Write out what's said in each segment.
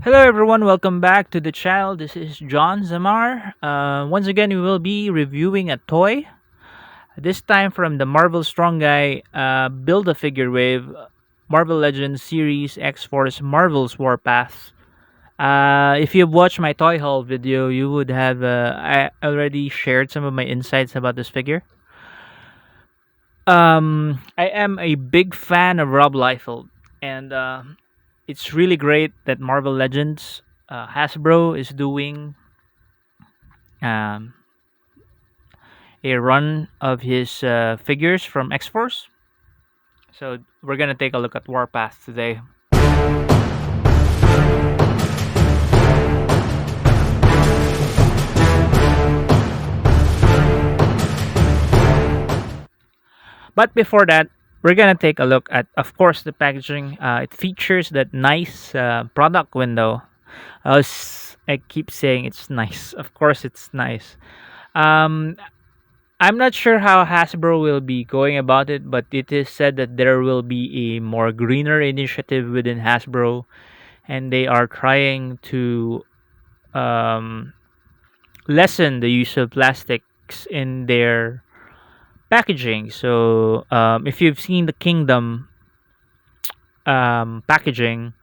Hello everyone, welcome back to the channel. This is John Zamar. Once again, we will be reviewing a toy. This time from the Marvel Strong Guy Build-A-Figure Wave Marvel Legends Series X-Force Marvel's Warpath. If you've watched my toy haul video, you would have I already shared some of my insights about this figure. I am a big fan of Rob Liefeld, and it's really great that Marvel Legends Hasbro is doing um, a run of his figures from X Force. So we're gonna take a look at Warpath today. But before that, we're gonna take a look at, of course, the packaging. It features that nice product window. I keep saying it's nice. Of course, it's nice. Um, I'm not sure how Hasbro will be going about it, but it is said that there will be a more greener initiative within Hasbro, and they are trying to um, lessen the use of plastics in their packaging. So, if you've seen the Kingdom packaging,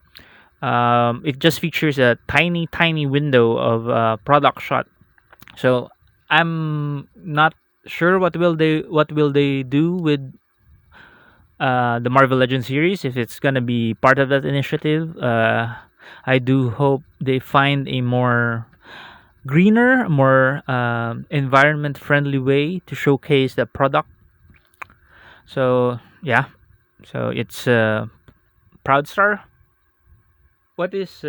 it just features a tiny window of product shot. So, I'm not sure what will they do with the Marvel Legends series if it's gonna be part of that initiative. I do hope they find a more greener, more environment friendly way to showcase the product. So yeah, so it's Proud Star. What is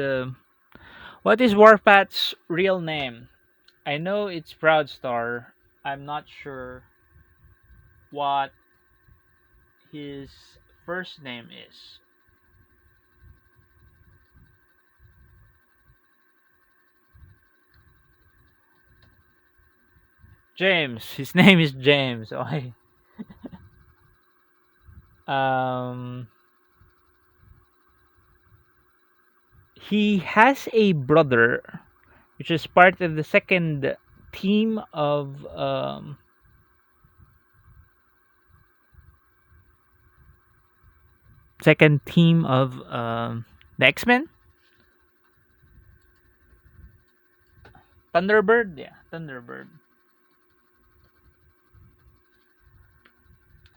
what is Warpath's real name? I know it's Proud Star. I'm not sure what his first name is. James. His name is James. Okay. Um, he has a brother, which is part of the team of second team of the X Men. Thunderbird, yeah, Thunderbird.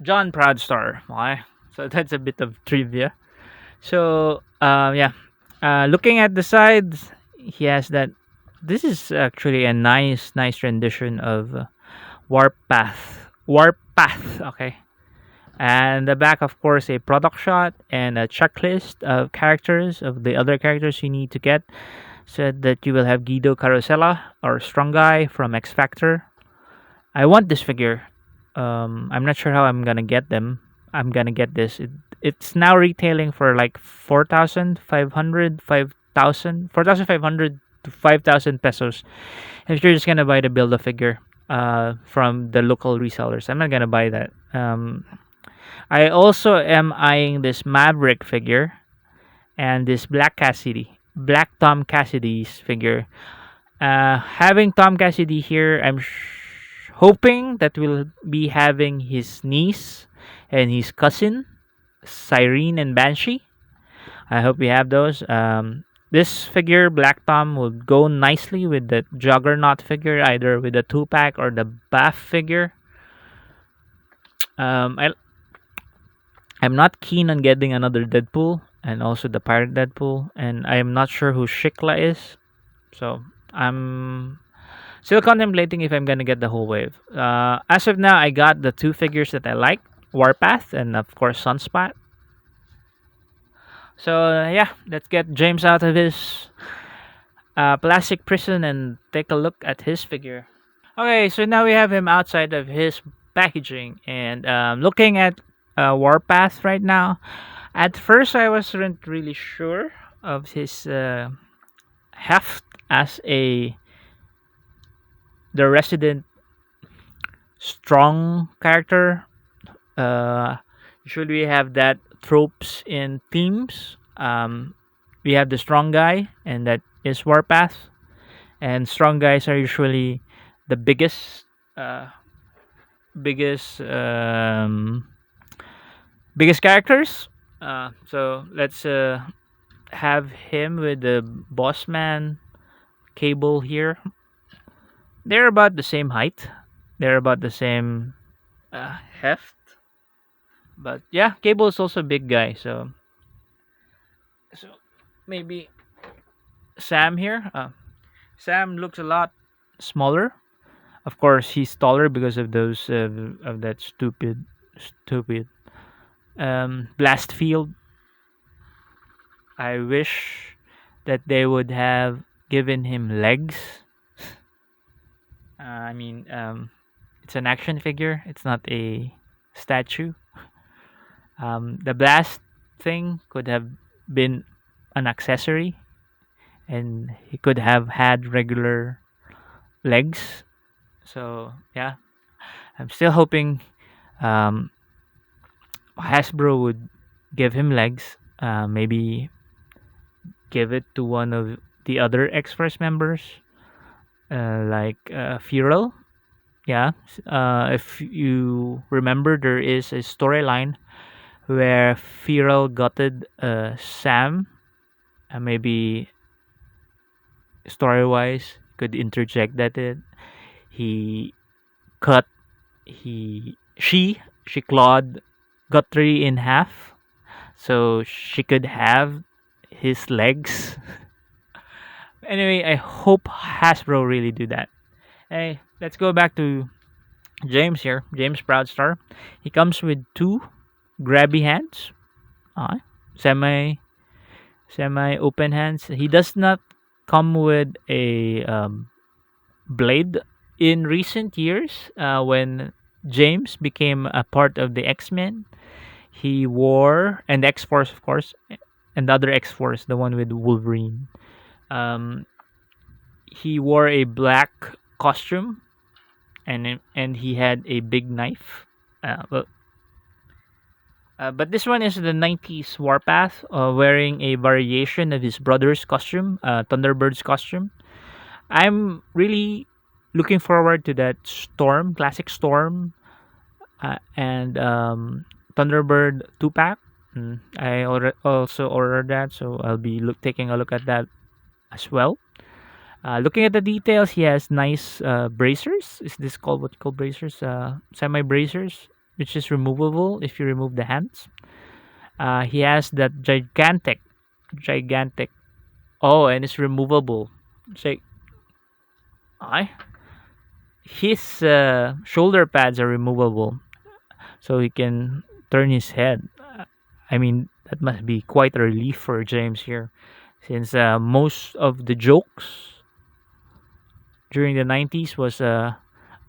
John Proudstar. Okay, so that's a bit of trivia. So yeah, looking at the sides, he has that. This is actually a nice rendition of Warpath. Warpath. Okay. And the back, of course, a product shot and a checklist of characters of the other characters you need to get. Said that you will have Guido Carosella or Strong Guy from X Factor. I want this figure. I'm not sure how I'm gonna get them. I'm gonna get this. It's now retailing for like 4,500, 5,000, 4,500 to 5,000 pesos. If you're just gonna buy the build a figure from the local resellers, I'm not gonna buy that. I also am eyeing this Maverick figure and this Black Tom Cassidy's figure. Having Tom Cassidy here, I'm hoping that we'll be having his niece and his cousin, Cyrene and Banshee. I hope we have those. This figure, Black Tom, would go nicely with the Juggernaut figure, either with the 2-pack or the Bath figure. Um, I, I'm not keen on getting another Deadpool and also the Pirate Deadpool, and I am not sure who Shikla is. So I'm still contemplating if I'm gonna get the whole wave. As of now, I got the two figures that I like: Warpath and of course Sunspot. So yeah, let's get James out of his plastic prison and take a look at his figure. Okay, so now we have him outside of his packaging and looking at Warpath right now. At first, I wasn't really sure of his heft as a the resident strong character. Uh, Usually we have that tropes in themes. we have the strong guy, and that is Warpath. And strong guys are usually the uh, biggest, biggest characters. So let's have him with the boss man Cable here. They're about the same height. They're about the same heft. But yeah, Cable is also a big guy. So maybe Sam here. Sam looks a lot smaller. Of course, he's taller because of those of that stupid blast field. I wish that they would have given him legs. I mean, it's an action figure. It's not a statue. The blast thing could have been an accessory, and he could have had regular legs. So yeah, I'm still hoping um, Hasbro would give him legs. Maybe give it to one of the other X Force members, like Feral. Yeah, if you remember, there is a storyline where Feral gutted Sam. Maybe story wise, could interject that he cut she clawed Guthrie in half so she could have his legs. Anyway, I hope Hasbro really do that. Hey, let's go back to James here. James Proudstar. He comes with two grabby hands. Uh, semi semi open hands. He does not come with a blade. In recent years, when James became a part of the X-Men, he wore, and X-Force, of course, and the other X-Force, the one with Wolverine. Um, he wore a black costume, and he had a big knife. But this one is the 90s Warpath, wearing a variation of his brother's costume, Thunderbird's costume. I'm really looking forward to that Storm, classic Storm, and Thunderbird 2 pack. Also ordered that, so I'll be taking a look at that as well. Looking at the details, he has nice bracers. Is this called what you call bracers? Semi bracers, which is removable if you remove the hands. He has that gigantic. Oh, and it's removable. Say, I his shoulder pads are removable, so he can turn his head. I mean, that must be quite a relief for James here, since most of the jokes during the 90s was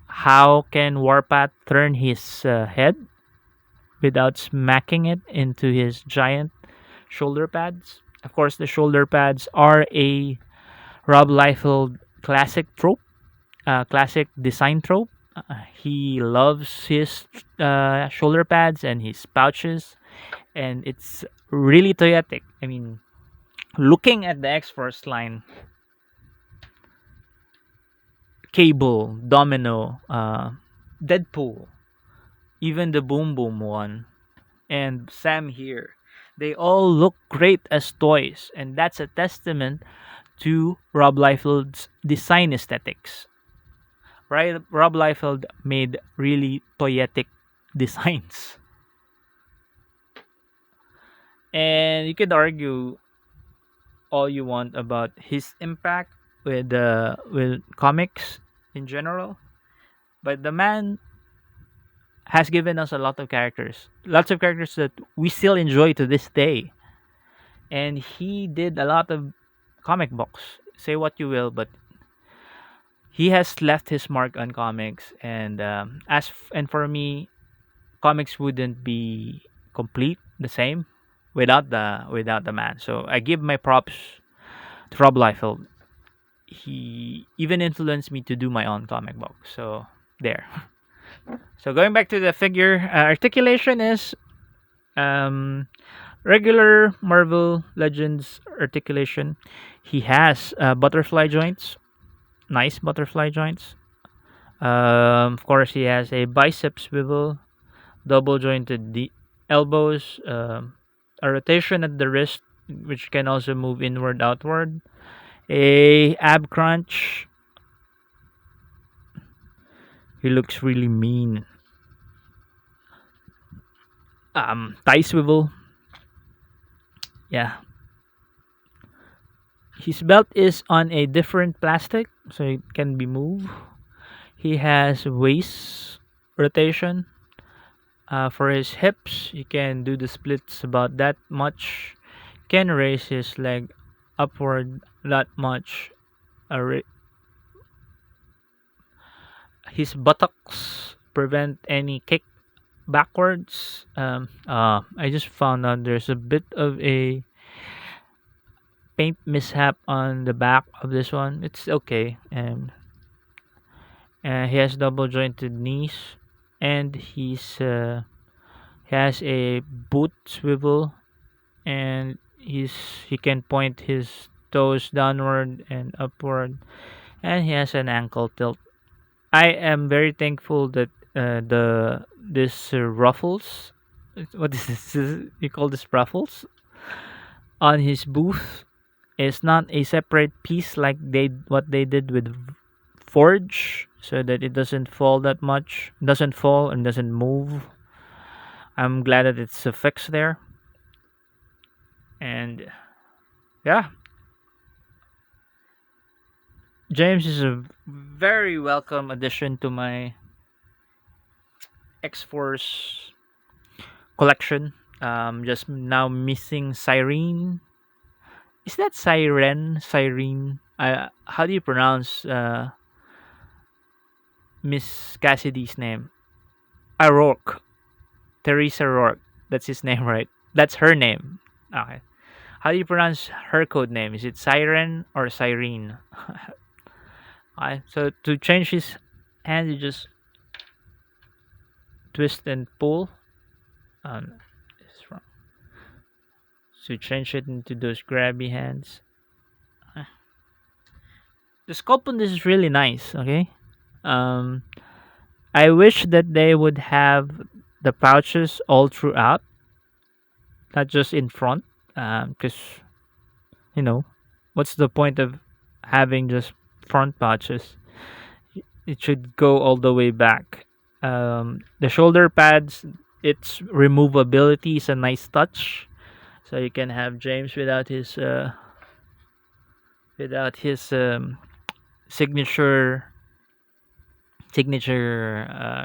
how can Warpath turn his head without smacking it into his giant shoulder pads. Of course, the shoulder pads are a Rob Liefeld classic trope, classic design trope. He loves his shoulder pads and his pouches, and it's really toyetic. I mean, looking at the X Force line, Cable, Domino, Deadpool, even the Boom Boom one, and Sam here, they all look great as toys, and that's a testament to Rob Liefeld's design aesthetics. Right, Rob Liefeld made really toyetic designs, and you could argue all you want about his impact with comics in general, but the man has given us a lot of characters, lots of characters that we still enjoy to this day, and he did a lot of comic books. Say what you will, but he has left his mark on comics, and and for me, comics wouldn't be complete the same without the man. So I give my props to Rob Liefeld. He even influenced me to do my own comic book. So there. So going back to the figure, articulation is um, Regular Marvel Legends articulation. He has butterfly joints, nice butterfly joints. Of course, he has a bicep swivel, double jointed elbows, a rotation at the wrist, which can also move inward outward, a ab crunch. He looks really mean. Thigh swivel. Yeah, his belt is on a different plastic, so it can be moved. He has waist rotation. For his hips, he can do the splits about that much. Can raise his leg upward that much. His buttocks prevent any kick backwards. I just found out there's a bit of a paint mishap on the back of this one. It's okay, and he has double jointed knees, and he has a boot swivel, and he can point his toes downward and upward, and he has an ankle tilt. I am very thankful that the this ruffles. What is this? You call this ruffles on his booth is not a separate piece like what they did with Forge, so that it doesn't fall that much, doesn't fall and doesn't move. I'm glad that it's fixed there, and yeah, James is a very welcome addition to my X Force collection. Just now missing Cyrene. Is that Siren? Cyrene? How do you pronounce Miss Cassidy's name? Rourke. Teresa Rourke. That's his name, right? That's her name. Okay. How do you pronounce her code name? Is it Siren or Cyrene? Okay. So to change his hand, you just twist and pull. It's wrong. So change it into those grabby hands. The sculpt on this is really nice. Okay. Um, I wish that they would have the pouches all throughout, not just in front. Because you know, what's the point of having just front pouches? It should go all the way back. The shoulder pads, its removability is a nice touch. So you can have James without his signature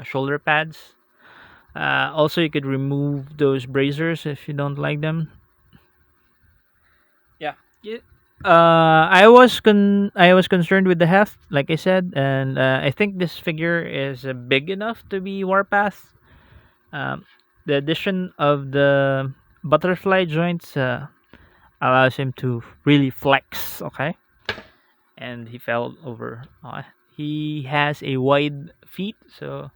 shoulder pads. Also, you could remove those bracers if you don't like them. Yeah. I was concerned with the heft, like I said, and I think this figure is big enough to be Warpath. Um, the addition of the butterfly joints allows him to really flex. Okay, and he fell over. He has a wide feet, so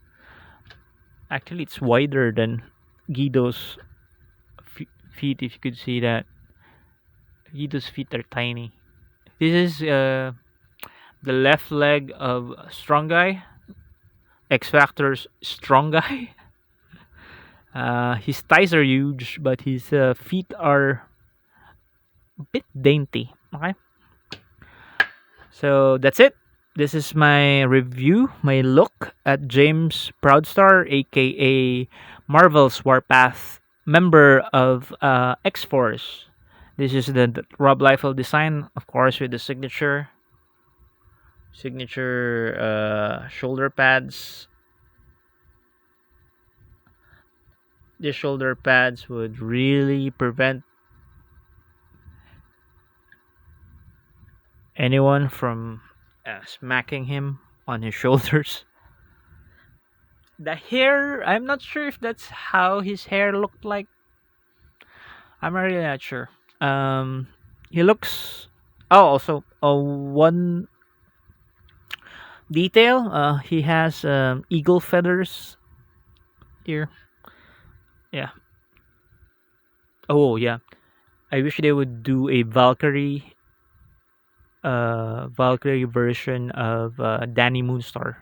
actually it's wider than Guido's feet. If you could see that, Guido's feet are tiny. This is the left leg of Strong Guy, X Factor's Strong Guy. His thighs are huge, but his feet are a bit dainty. Okay, so that's it. This is my review, my look at James Proudstar, aka Marvel's Warpath, member of X Force. This is the Rob Liefeld design, of course, with the signature shoulder pads. The shoulder pads would really prevent anyone from smacking him on his shoulders. The hair, I'm not sure if that's how his hair looked like. I'm really not sure. He looks. Oh, also, one detail. He has eagle feathers here. Yeah, Oh yeah, I wish they would do a Valkyrie version of Danny Moonstar.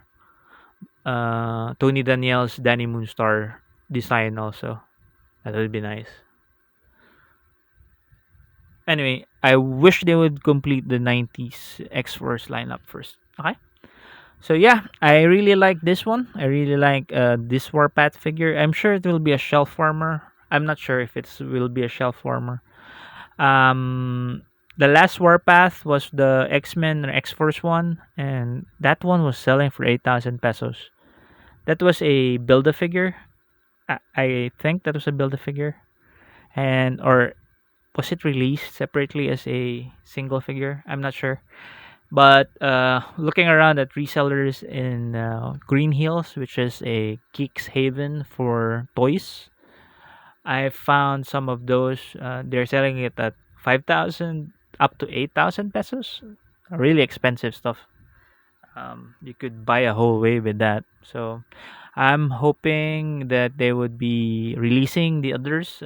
Tony Daniel's Danny Moonstar design also. That would be nice. Anyway, I wish they would complete the 90s X Force lineup first. Okay. So yeah, I really like this one. I really like this Warpath figure. I'm sure it will be a shelf warmer. I'm not sure if it will be a shelf warmer. Um, the last Warpath was the X Men or X Force one, and that one was selling for 8,000 pesos. That was a build a figure. I think that was a build a figure, and or was it released separately as a single figure? I'm not sure. But looking around at resellers in Green Hills, which is a geeks haven for toys, I found some of those. They're selling it at 5,000 up to 8,000 pesos. Really expensive stuff. You could buy a whole wave with that. So I'm hoping that they would be releasing the others.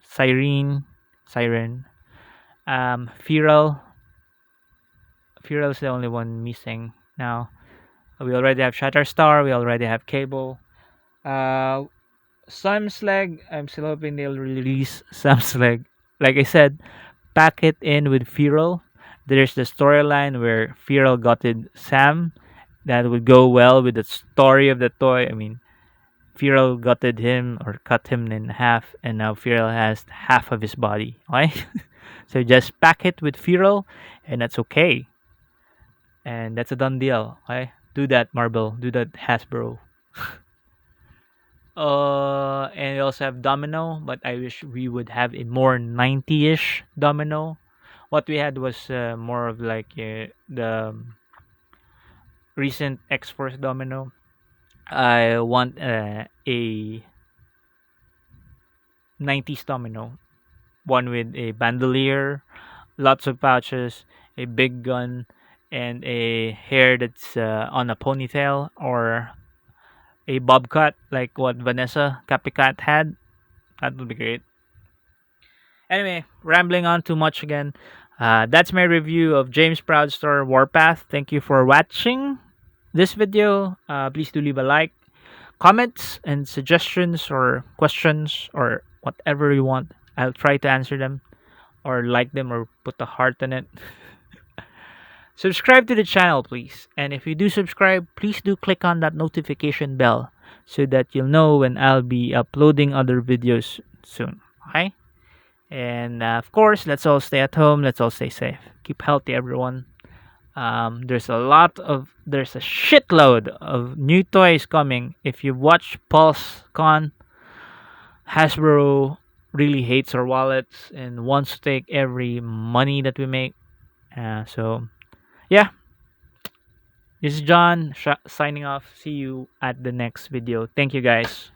Siren, Feral. Feral is the only one missing now. We already have Shatterstar. We already have Cable. Uh, Sam's Leg. I'm still hoping they'll release Sam's Leg. Like I said, pack it in with Feral. There's the storyline where Feral gutted Sam. That would go well with the story of the toy. I mean, Feral gutted him or cut him in half, and now Feral has half of his body. Right? So just pack it with Feral, and that's okay. And that's a done deal. Okay? Do that, Marvel. Do that, Hasbro. And we also have Domino, but I wish we would have a more 90-ish Domino. What we had was more of like the recent X Force Domino. I want a 90s Domino, one with a bandolier, lots of pouches, a big gun, and a hair that's on a ponytail or a bob cut like what Vanessa Capicat had. That would be great. Anyway, rambling on too much again. That's my review of James Proudstore Warpath. Thank you for watching this video. Please do leave a like, comments, and suggestions or questions or whatever you want. I'll try to answer them or like them or put a heart in it. Subscribe to the channel, please. And if you do subscribe, please do click on that notification bell so that you'll know when I'll be uploading other videos soon. Okay? And of course, let's all stay at home. Let's all stay safe. Keep healthy, everyone. There's a shitload of new toys coming. If you watch Pulse Con, Hasbro really hates our wallets and wants to take every money that we make. So yeah, this is John signing off. See you at the next video. Thank you guys.